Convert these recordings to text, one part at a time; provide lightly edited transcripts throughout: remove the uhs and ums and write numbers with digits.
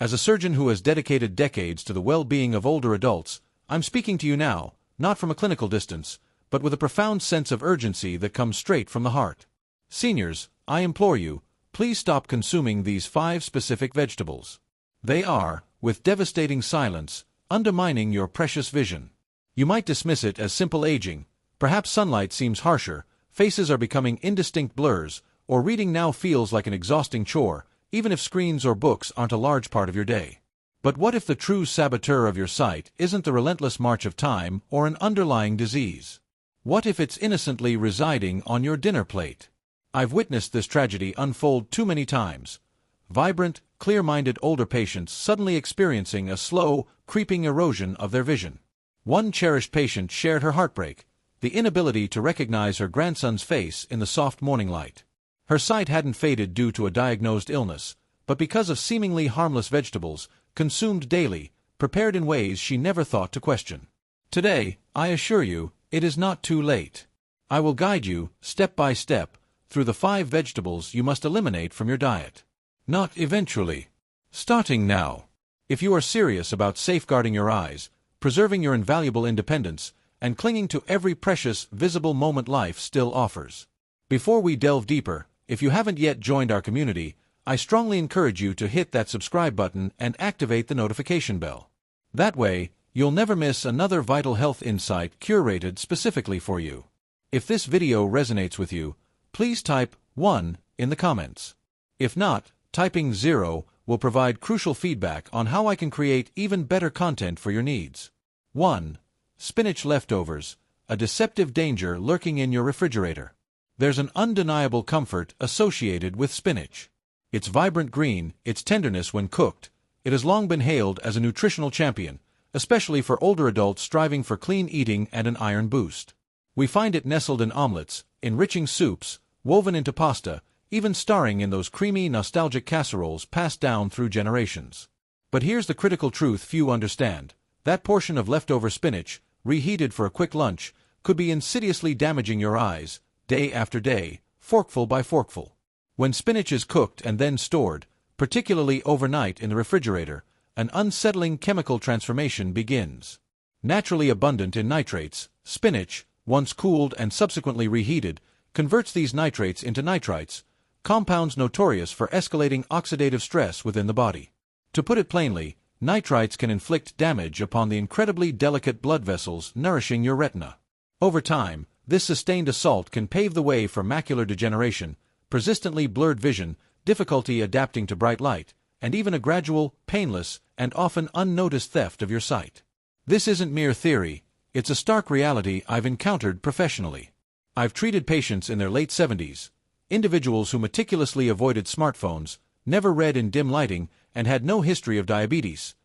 As a surgeon who has dedicated decades to the well-being of older adults, I'm speaking to you now, not from a clinical distance, but with a profound sense of urgency that comes straight from the heart. Seniors, I implore you, please stop consuming these 5 specific vegetables. They are, with devastating silence, undermining your precious vision. You might dismiss it as simple aging. Perhaps sunlight seems harsher, faces are becoming indistinct blurs, or reading now feels like an exhausting chore, even if screens or books aren't a large part of your day. But what if the true saboteur of your sight isn't the relentless march of time or an underlying disease? What if it's innocently residing on your dinner plate? I've witnessed this tragedy unfold too many times. Vibrant, clear-minded older patients suddenly experiencing a slow, creeping erosion of their vision. One cherished patient shared her heartbreak, the inability to recognize her grandson's face in the soft morning light. Her sight hadn't faded due to a diagnosed illness, but because of seemingly harmless vegetables, consumed daily, prepared in ways she never thought to question. Today, I assure you, it is not too late. I will guide you, step by step, through the 5 vegetables you must eliminate from your diet. Not eventually. Starting now. If you are serious about safeguarding your eyes, preserving your invaluable independence, and clinging to every precious, visible moment life still offers. Before we delve deeper, if you haven't yet joined our community, I strongly encourage you to hit that subscribe button and activate the notification bell. That way, you'll never miss another vital health insight curated specifically for you. If this video resonates with you, please type 1 in the comments. If not, typing 0 will provide crucial feedback on how I can create even better content for your needs. 1. Spinach leftovers, a deceptive danger lurking in your refrigerator. There's an undeniable comfort associated with spinach. Its vibrant green, its tenderness when cooked, it has long been hailed as a nutritional champion, especially for older adults striving for clean eating and an iron boost. We find it nestled in omelets, enriching soups, woven into pasta, even starring in those creamy, nostalgic casseroles passed down through generations. But here's the critical truth few understand. That portion of leftover spinach, reheated for a quick lunch, could be insidiously damaging your eyes, day after day, forkful by forkful. When spinach is cooked and then stored, particularly overnight in the refrigerator, an unsettling chemical transformation begins. Naturally abundant in nitrates, spinach, once cooled and subsequently reheated, converts these nitrates into nitrites, compounds notorious for escalating oxidative stress within the body. To put it plainly, nitrites can inflict damage upon the incredibly delicate blood vessels nourishing your retina. Over time, this sustained assault can pave the way for macular degeneration, persistently blurred vision, difficulty adapting to bright light, and even a gradual, painless, and often unnoticed theft of your sight. This isn't mere theory, it's a stark reality I've encountered professionally. I've treated patients in their late 70s, individuals who meticulously avoided smartphones, never read in dim lighting, and had no history of diabetes.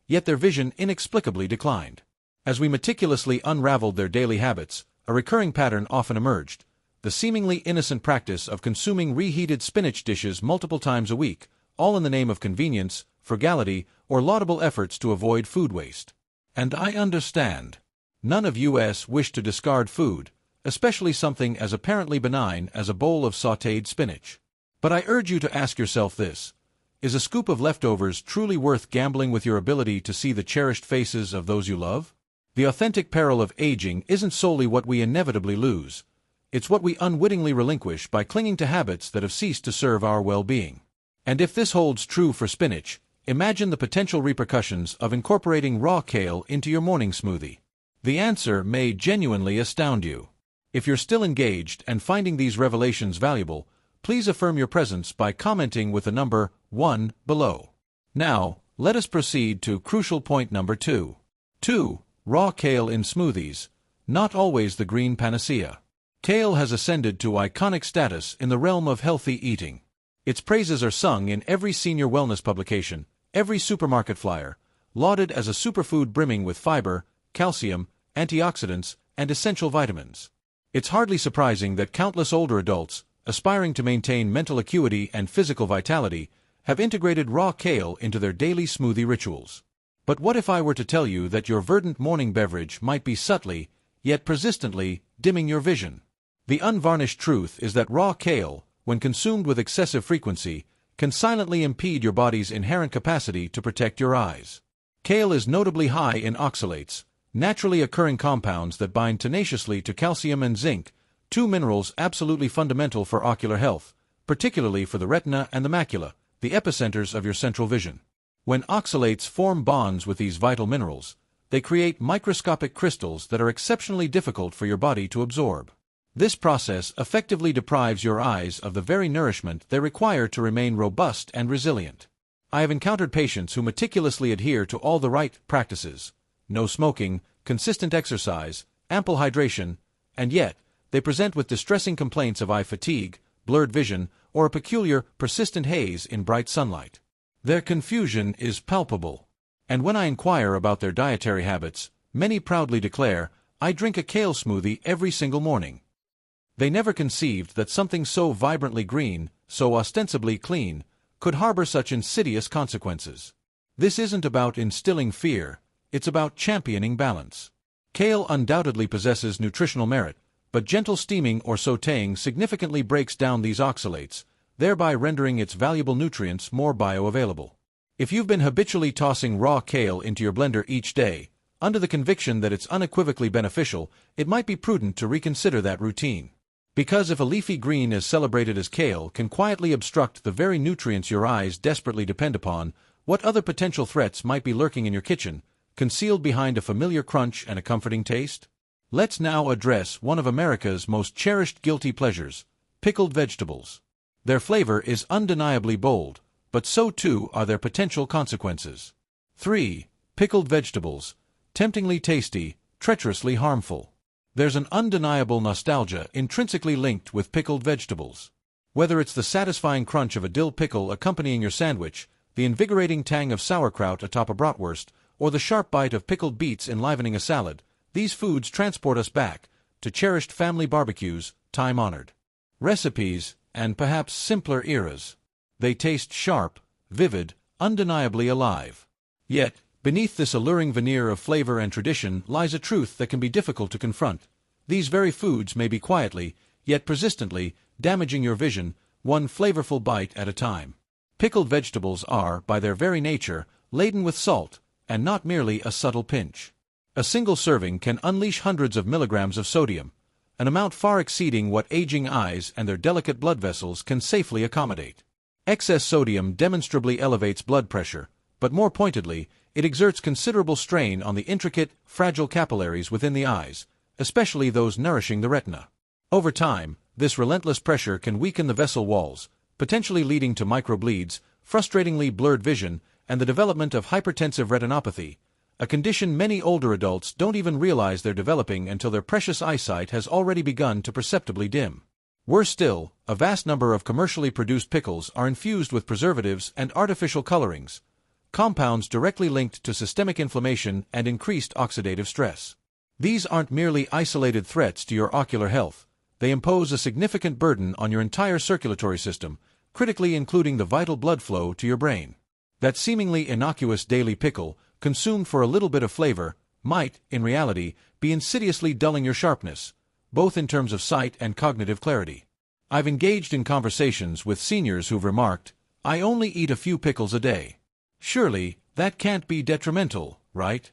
Yet their vision inexplicably declined. As we meticulously unraveled their daily habits, a recurring pattern often emerged: the seemingly innocent practice of consuming reheated spinach dishes multiple times a week, all in the name of convenience, frugality, or laudable efforts to avoid food waste. And I understand. None of us wish to discard food, especially something as apparently benign as a bowl of sautéed spinach. But I urge you to ask yourself this: is a scoop of leftovers truly worth gambling with your ability to see the cherished faces of those you love? The authentic peril of aging isn't solely what we inevitably lose. It's what we unwittingly relinquish by clinging to habits that have ceased to serve our well-being. And if this holds true for spinach, imagine the potential repercussions of incorporating raw kale into your morning smoothie. The answer may genuinely astound you. If you're still engaged and finding these revelations valuable, please affirm your presence by commenting with the number 1 below. Now, let us proceed to crucial point number 2. 2. Raw kale in smoothies, not always the green panacea. Kale has ascended to iconic status in the realm of healthy eating. Its praises are sung in every senior wellness publication, every supermarket flyer, lauded as a superfood brimming with fiber, calcium, antioxidants, and essential vitamins. It's hardly surprising that countless older adults, aspiring to maintain mental acuity and physical vitality, have integrated raw kale into their daily smoothie rituals. But what if I were to tell you that your verdant morning beverage might be subtly, yet persistently, dimming your vision? The unvarnished truth is that raw kale, when consumed with excessive frequency, can silently impede your body's inherent capacity to protect your eyes. Kale is notably high in oxalates, naturally occurring compounds that bind tenaciously to calcium and zinc, two minerals absolutely fundamental for ocular health, particularly for the retina and the macula, the epicenters of your central vision. When oxalates form bonds with these vital minerals, they create microscopic crystals that are exceptionally difficult for your body to absorb. This process effectively deprives your eyes of the very nourishment they require to remain robust and resilient. I have encountered patients who meticulously adhere to all the right practices: no smoking, consistent exercise, ample hydration, and yet they present with distressing complaints of eye fatigue, blurred vision, or a peculiar, persistent haze in bright sunlight. Their confusion is palpable. And when I inquire about their dietary habits, many proudly declare, "I drink a kale smoothie every single morning." They never conceived that something so vibrantly green, so ostensibly clean, could harbor such insidious consequences. This isn't about instilling fear, it's about championing balance. Kale undoubtedly possesses nutritional merit, but gentle steaming or sautéing significantly breaks down these oxalates, thereby rendering its valuable nutrients more bioavailable. If you've been habitually tossing raw kale into your blender each day, under the conviction that it's unequivocally beneficial, it might be prudent to reconsider that routine. Because if a leafy green as celebrated as kale can quietly obstruct the very nutrients your eyes desperately depend upon, what other potential threats might be lurking in your kitchen, concealed behind a familiar crunch and a comforting taste? Let's now address one of America's most cherished guilty pleasures: pickled vegetables. Their flavor is undeniably bold, but so too are their potential consequences. 3. Pickled vegetables. Temptingly tasty, treacherously harmful. There's an undeniable nostalgia intrinsically linked with pickled vegetables. Whether it's the satisfying crunch of a dill pickle accompanying your sandwich, the invigorating tang of sauerkraut atop a bratwurst, or the sharp bite of pickled beets enlivening a salad, these foods transport us back to cherished family barbecues, time-honored recipes, and perhaps simpler eras. They taste sharp, vivid, undeniably alive. Yet, beneath this alluring veneer of flavor and tradition lies a truth that can be difficult to confront. These very foods may be quietly, yet persistently, damaging your vision, one flavorful bite at a time. Pickled vegetables are, by their very nature, laden with salt, and not merely a subtle pinch. A single serving can unleash hundreds of milligrams of sodium, an amount far exceeding what aging eyes and their delicate blood vessels can safely accommodate. Excess sodium demonstrably elevates blood pressure, but more pointedly, it exerts considerable strain on the intricate, fragile capillaries within the eyes, especially those nourishing the retina. Over time, this relentless pressure can weaken the vessel walls, potentially leading to microbleeds, frustratingly blurred vision, and the development of hypertensive retinopathy, a condition many older adults don't even realize they're developing until their precious eyesight has already begun to perceptibly dim. Worse still, a vast number of commercially produced pickles are infused with preservatives and artificial colorings, compounds directly linked to systemic inflammation and increased oxidative stress. These aren't merely isolated threats to your ocular health, they impose a significant burden on your entire circulatory system, critically including the vital blood flow to your brain. That seemingly innocuous daily pickle, consumed for a little bit of flavor, might, in reality, be insidiously dulling your sharpness, both in terms of sight and cognitive clarity. I've engaged in conversations with seniors who've remarked, "I only eat a few pickles a day. Surely, that can't be detrimental, right?"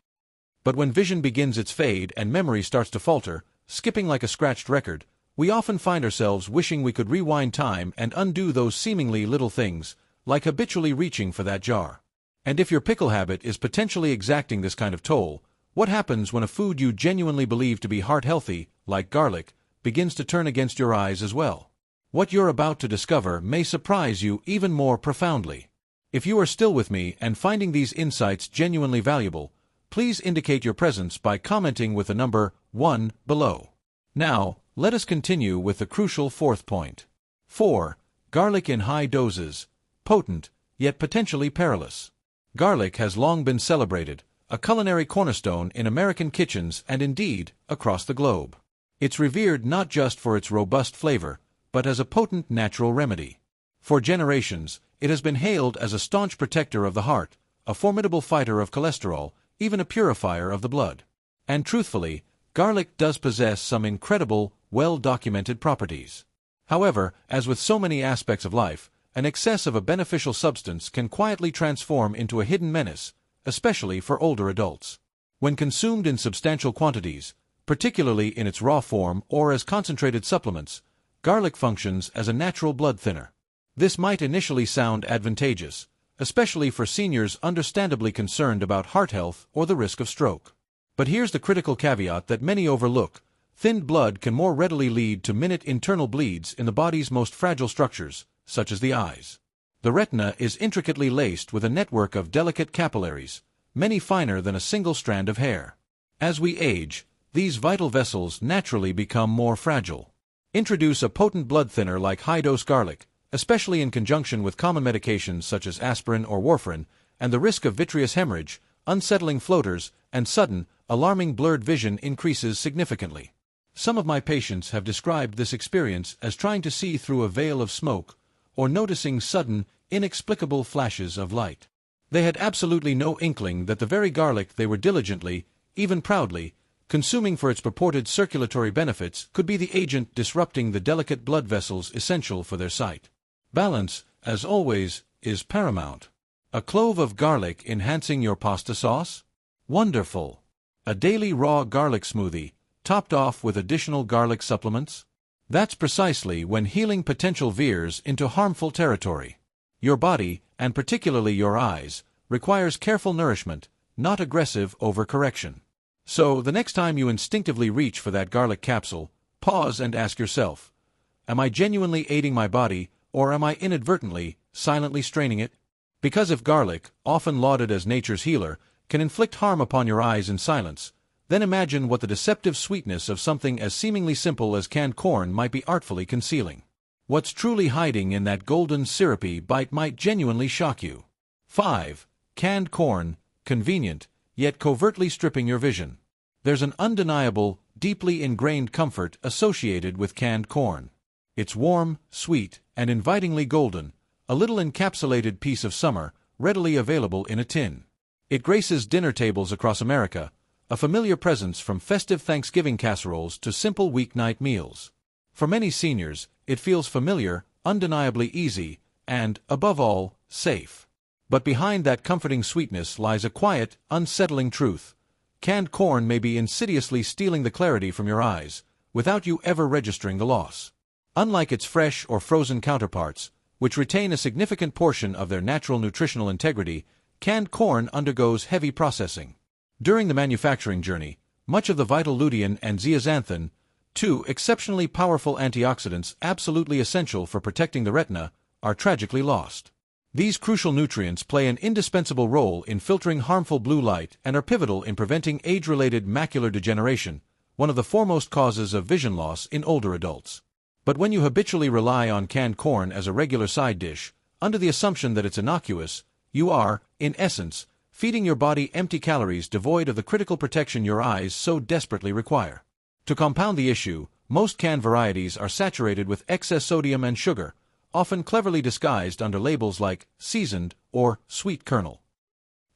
But when vision begins its fade and memory starts to falter, skipping like a scratched record, we often find ourselves wishing we could rewind time and undo those seemingly little things, like habitually reaching for that jar. And if your pickle habit is potentially exacting this kind of toll, what happens when a food you genuinely believe to be heart-healthy, like garlic, begins to turn against your eyes as well? What you're about to discover may surprise you even more profoundly. If you are still with me and finding these insights genuinely valuable, please indicate your presence by commenting with the number 1 below. Now, let us continue with the crucial fourth point. 4. Garlic in high doses. Potent, yet potentially perilous. Garlic has long been celebrated, a culinary cornerstone in American kitchens and indeed, across the globe. It's revered not just for its robust flavor, but as a potent natural remedy. For generations, it has been hailed as a staunch protector of the heart, a formidable fighter of cholesterol, even a purifier of the blood. And truthfully, garlic does possess some incredible, well-documented properties. However, as with so many aspects of life, an excess of a beneficial substance can quietly transform into a hidden menace, especially for older adults. When consumed in substantial quantities, particularly in its raw form or as concentrated supplements, garlic functions as a natural blood thinner. This might initially sound advantageous, especially for seniors understandably concerned about heart health or the risk of stroke. But here's the critical caveat that many overlook: thinned blood can more readily lead to minute internal bleeds in the body's most fragile structures, such as the eyes. The retina is intricately laced with a network of delicate capillaries, many finer than a single strand of hair. As we age, these vital vessels naturally become more fragile. Introduce a potent blood thinner like high-dose garlic, especially in conjunction with common medications such as aspirin or warfarin, and the risk of vitreous hemorrhage, unsettling floaters, and sudden, alarming blurred vision increases significantly. Some of my patients have described this experience as trying to see through a veil of smoke, or noticing sudden, inexplicable flashes of light. They had absolutely no inkling that the very garlic they were diligently, even proudly, consuming for its purported circulatory benefits could be the agent disrupting the delicate blood vessels essential for their sight. Balance, as always, is paramount. A clove of garlic enhancing your pasta sauce? Wonderful! A daily raw garlic smoothie, topped off with additional garlic supplements? That's precisely when healing potential veers into harmful territory. Your body, and particularly your eyes, requires careful nourishment, not aggressive overcorrection. So, the next time you instinctively reach for that garlic capsule, pause and ask yourself, am I genuinely aiding my body, or am I inadvertently, silently straining it? Because if garlic, often lauded as nature's healer, can inflict harm upon your eyes in silence, then imagine what the deceptive sweetness of something as seemingly simple as canned corn might be artfully concealing. What's truly hiding in that golden syrupy bite might genuinely shock you. 5. Canned corn, convenient, yet covertly stripping your vision. There's an undeniable, deeply ingrained comfort associated with canned corn. It's warm, sweet, and invitingly golden, a little encapsulated piece of summer, readily available in a tin. It graces dinner tables across America, a familiar presence from festive Thanksgiving casseroles to simple weeknight meals. For many seniors, it feels familiar, undeniably easy, and, above all, safe. But behind that comforting sweetness lies a quiet, unsettling truth. Canned corn may be insidiously stealing the clarity from your eyes, without you ever registering the loss. Unlike its fresh or frozen counterparts, which retain a significant portion of their natural nutritional integrity, canned corn undergoes heavy processing. During the manufacturing journey, much of the vital lutein and zeaxanthin, two exceptionally powerful antioxidants absolutely essential for protecting the retina, are tragically lost. These crucial nutrients play an indispensable role in filtering harmful blue light and are pivotal in preventing age-related macular degeneration, one of the foremost causes of vision loss in older adults. But when you habitually rely on canned corn as a regular side dish, under the assumption that it's innocuous, you are, in essence, feeding your body empty calories devoid of the critical protection your eyes so desperately require. To compound the issue, most canned varieties are saturated with excess sodium and sugar, often cleverly disguised under labels like seasoned or sweet kernel.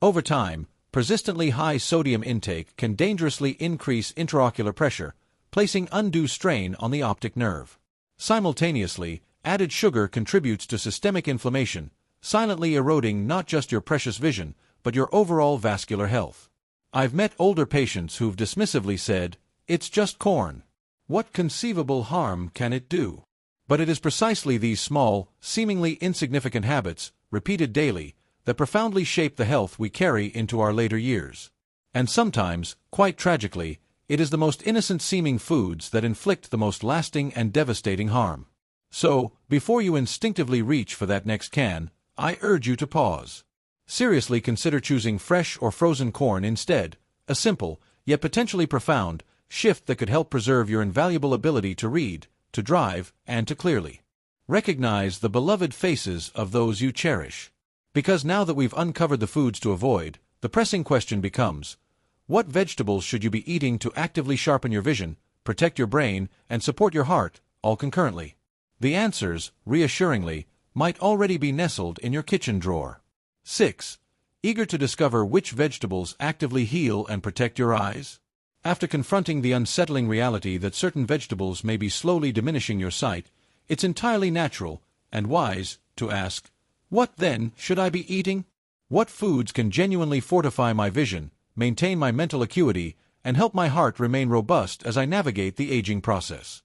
Over time, persistently high sodium intake can dangerously increase intraocular pressure, placing undue strain on the optic nerve. Simultaneously, added sugar contributes to systemic inflammation, silently eroding not just your precious vision, but your overall vascular health. I've met older patients who've dismissively said, "It's just corn. What conceivable harm can it do?" But it is precisely these small, seemingly insignificant habits, repeated daily, that profoundly shape the health we carry into our later years. And sometimes, quite tragically, it is the most innocent-seeming foods that inflict the most lasting and devastating harm. So, before you instinctively reach for that next can, I urge you to pause. Seriously consider choosing fresh or frozen corn instead, a simple, yet potentially profound, shift that could help preserve your invaluable ability to read, to drive, and to clearly recognize the beloved faces of those you cherish. Because now that we've uncovered the foods to avoid, the pressing question becomes, what vegetables should you be eating to actively sharpen your vision, protect your brain, and support your heart, all concurrently? The answers, reassuringly, might already be nestled in your kitchen drawer. 6. Eager to discover which vegetables actively heal and protect your eyes? After confronting the unsettling reality that certain vegetables may be slowly diminishing your sight, it's entirely natural, and wise, to ask, what then should I be eating? What foods can genuinely fortify my vision, maintain my mental acuity, and help my heart remain robust as I navigate the aging process?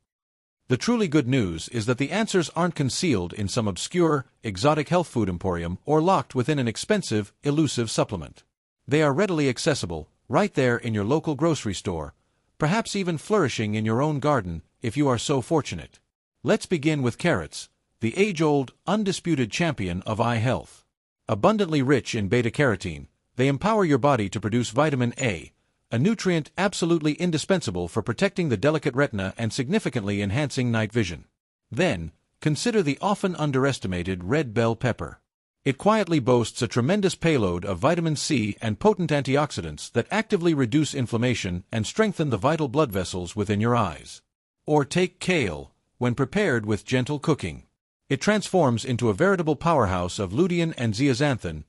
The truly good news is that the answers aren't concealed in some obscure, exotic health food emporium or locked within an expensive, elusive supplement. They are readily accessible, right there in your local grocery store, perhaps even flourishing in your own garden if you are so fortunate. Let's begin with carrots, the age-old, undisputed champion of eye health. Abundantly rich in beta-carotene, they empower your body to produce vitamin A, a nutrient absolutely indispensable for protecting the delicate retina and significantly enhancing night vision. Then, consider the often underestimated red bell pepper. It quietly boasts a tremendous payload of vitamin C and potent antioxidants that actively reduce inflammation and strengthen the vital blood vessels within your eyes. Or take kale, when prepared with gentle cooking. It transforms into a veritable powerhouse of lutein and zeaxanthin,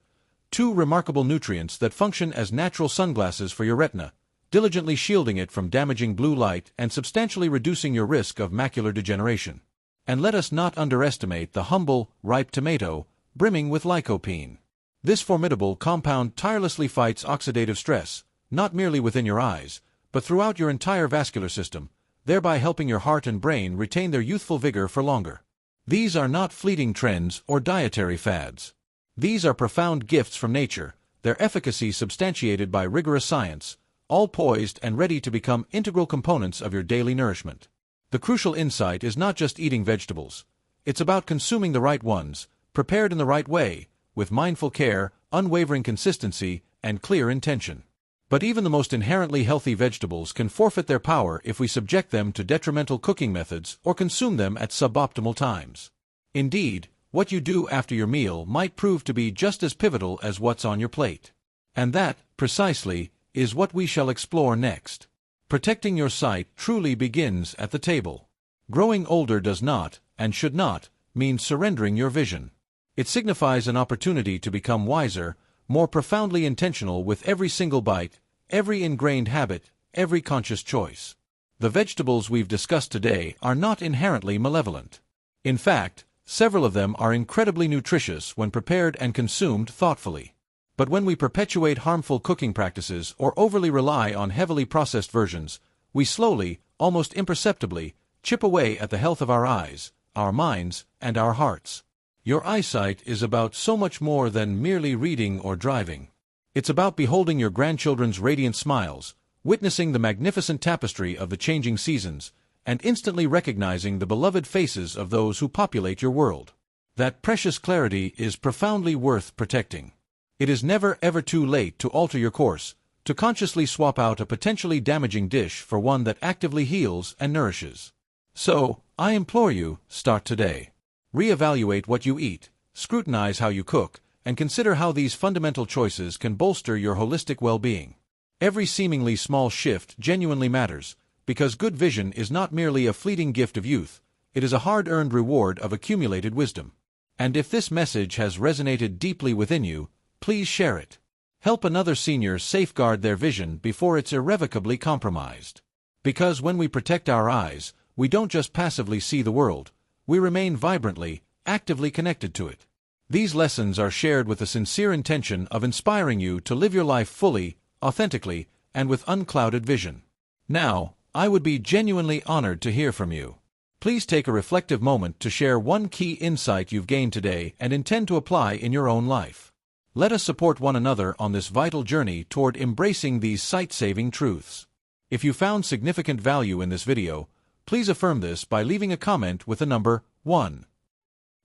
two remarkable nutrients that function as natural sunglasses for your retina, diligently shielding it from damaging blue light and substantially reducing your risk of macular degeneration. And let us not underestimate the humble, ripe tomato, brimming with lycopene. This formidable compound tirelessly fights oxidative stress, not merely within your eyes, but throughout your entire vascular system, thereby helping your heart and brain retain their youthful vigor for longer. These are not fleeting trends or dietary fads. These are profound gifts from nature, their efficacy substantiated by rigorous science, all poised and ready to become integral components of your daily nourishment. The crucial insight is not just eating vegetables. It's about consuming the right ones, prepared in the right way, with mindful care, unwavering consistency, and clear intention. But even the most inherently healthy vegetables can forfeit their power if we subject them to detrimental cooking methods or consume them at suboptimal times. Indeed, what you do after your meal might prove to be just as pivotal as what's on your plate. And that, precisely, is what we shall explore next. Protecting your sight truly begins at the table. Growing older does not, and should not, mean surrendering your vision. It signifies an opportunity to become wiser, more profoundly intentional with every single bite, every ingrained habit, every conscious choice. The vegetables we've discussed today are not inherently malevolent. In fact, several of them are incredibly nutritious when prepared and consumed thoughtfully. But when we perpetuate harmful cooking practices or overly rely on heavily processed versions, we slowly, almost imperceptibly, chip away at the health of our eyes, our minds, and our hearts. Your eyesight is about so much more than merely reading or driving. It's about beholding your grandchildren's radiant smiles, witnessing the magnificent tapestry of the changing seasons, and instantly recognizing the beloved faces of those who populate your world. That precious clarity is profoundly worth protecting. It is never ever too late to alter your course, to consciously swap out a potentially damaging dish for one that actively heals and nourishes. So, I implore you, start today. Reevaluate what you eat, scrutinize how you cook, and consider how these fundamental choices can bolster your holistic well-being. Every seemingly small shift genuinely matters, because good vision is not merely a fleeting gift of youth, it is a hard-earned reward of accumulated wisdom. And if this message has resonated deeply within you, please share it. Help another senior safeguard their vision before it's irrevocably compromised. Because when we protect our eyes, we don't just passively see the world, we remain vibrantly, actively connected to it. These lessons are shared with the sincere intention of inspiring you to live your life fully, authentically, and with unclouded vision. Now, I would be genuinely honored to hear from you. Please take a reflective moment to share one key insight you've gained today and intend to apply in your own life. Let us support one another on this vital journey toward embracing these sight-saving truths. If you found significant value in this video, please affirm this by leaving a comment with the number 1.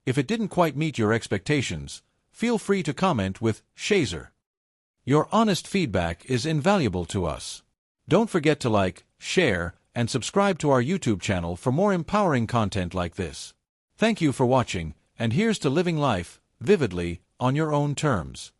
If it didn't quite meet your expectations, feel free to comment with Shazer. Your honest feedback is invaluable to us. Don't forget to like, share, and subscribe to our YouTube channel for more empowering content like this. Thank you for watching, and here's to living life vividly on your own terms.